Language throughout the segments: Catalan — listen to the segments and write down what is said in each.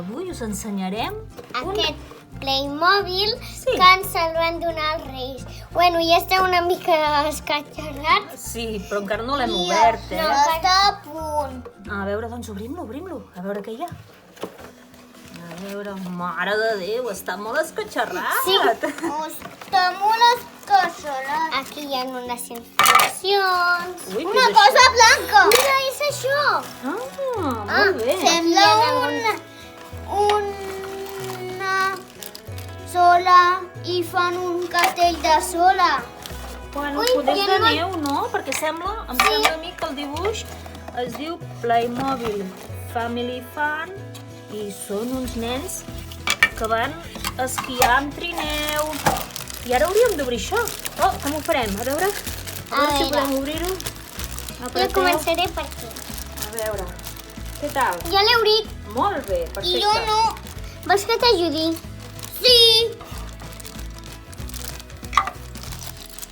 Avui us ensenyarem aquest Playmobil que ens el van donar els Reis. Bueno, ja està una mica escatxarrat. Sí, però encara no l'hem obert, eh? No, està a punt. A veure, doncs obrim-lo, a veure què hi ha. A veure, mare de Déu, està molt escatxarrat. Sí, està molt escatxarrat. Aquí hi ha unes instruccions. Ui, què Una és cosa blanca. Mira, és això. Molt bé. Sembla una sola i fan un cartell de sola. Bueno, Ui, poder ja de no- neu, no? Perquè sembla a mi que el dibuix es diu Playmobil Family Fun i són uns nens que van esquiar amb trineu. I ara hauríem d'obrir això. Oh, com ho farem? A veure si podem obrir-ho. Jo començaré per aquí. A veure, què tal? Ja l'he obrit. Molt bé, perfecte. I jo no. Vols que t'ajudi? Sí.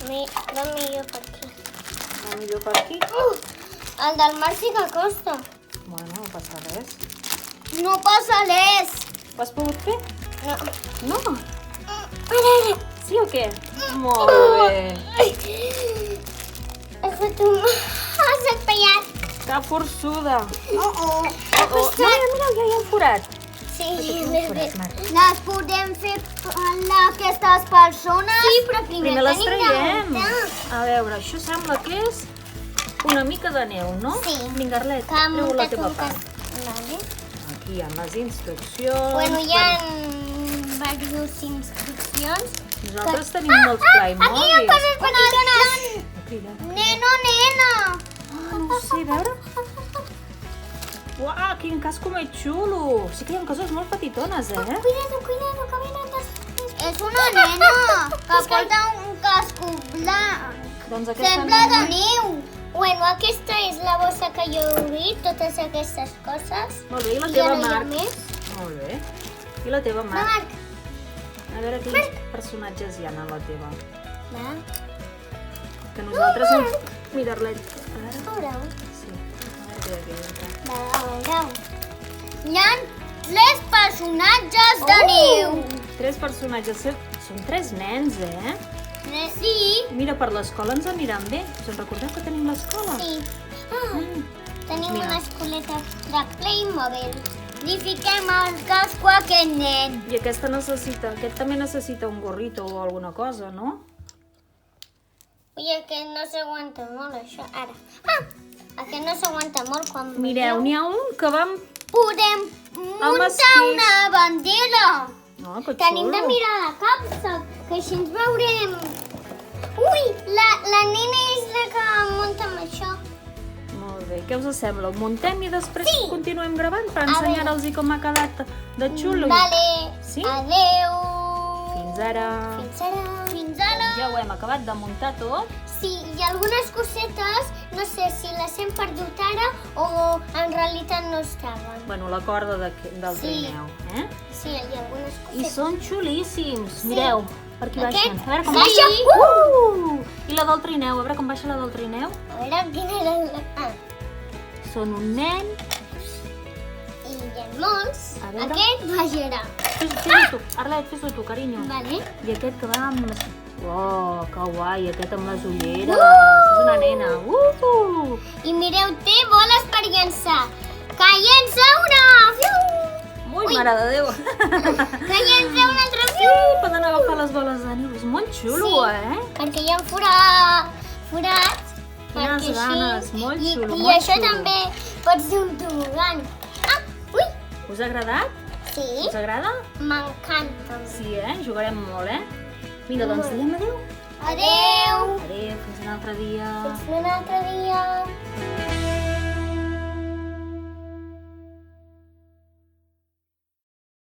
Va millor per aquí. Va millor per aquí. El del mar sí que costa. Bueno, no passa res. No passa res. Ho has pogut fer? No. No? Sí o què? Molt bé. Has fet un... Has espaiat. Que forçuda. Oh. Mira, ja hi ha un forat. Sí, Marc. les podem fer aquestes persones? Sí, però Primer les traiem. A veure, això sembla que és una mica de neu, no? Sí. Vinga, Arlet, treu la teva part. Vale. Aquí hi ha les instruccions. Bueno, hi ha diverses instruccions. Nosaltres tenim molts Playmobils. Aquí hi ha coses petites. Aquí, a Neno, nena. no ho sé, a veure. Uau, quin casco més xulo. Sí que hi ha coses molt petitones, eh? Cuidado, que venen després. És una nena que porta un casco blanc. Doncs aquesta Sembla de nena... neu. Bueno, aquesta és la bossa que jo he obrit, totes aquestes coses. Molt bé, i la I teva ara hi ha Marc? més. Molt bé. I la teva Marc? Marc. A veure quins personatges hi ha en la teva. Va. Que nosaltres ens... Mira, Arlet. A veure. Veureu. Sí. A veure què hi ha aquí dintre. Veureu. Hi ha 3 personatges de neu. 3 personatges. Són 3 nens, eh? Sí. Mira, per l'escola ens aniran bé. Us en recordeu que tenim l'escola? Sí. Tenim Mira. una escoleta de Playmobil. Li fiquem el casco a aquest nen. I aquest també necessita un gorrito o alguna cosa, no? Ui, aquest no s'aguanta molt, això. Ara. Aquest no s'aguanta molt quan Mireu, n'hi ha un que vam... podem muntar esquís. una bandera. No, que Tenim de xulo. mirar la capsa, que així ens veurem. Ui, la nena és la que munta amb això. Molt bé. Què us sembla? Ho muntem i després continuem gravant per A ensenyar-los com ha quedat de xulo? Vale. Sí? Adeu. Fins ara. Fins ara. Fins ara. Ja ho hem acabat de muntar tot. Sí, hi ha algunes cosetes, no sé si les hem perdut ara o en realitat no estaven. Bueno, la corda del Sí. trineu, eh? Sí, hi ha algunes I cosetes. són xulíssims. Mireu, per aquí Aquest? baixen. A veure com Sí. baixa. I la del trineu, a veure com baixa la del trineu. A veure, quina era la... Són un nen. I hi ha molts. A veure. Aquest baixarà. Fes-ho tu, Arlet, fes-ho tu, carinyo. Vale. I aquest que va amb... Oh, que guai, aquest amb les ulleres. És una nena. I mireu, té boles per llançar. Que llença una! Fiu! Ui, mare de Déu. Que llença una altra! Sí, Fiu! poden agafar les boles de neu. És molt xulo, eh? Perquè hi ha forats. Quines perquè ganes, molt xulo, I molt això xulo. també pot ser un tobogan. Ui! Us ha agradat? Sí, Us agrada? m'encanta. Sí, jugarem molt, Vinga, doncs diem adéu. Adeu! Adéu, fins un altre dia. Fins un altre dia.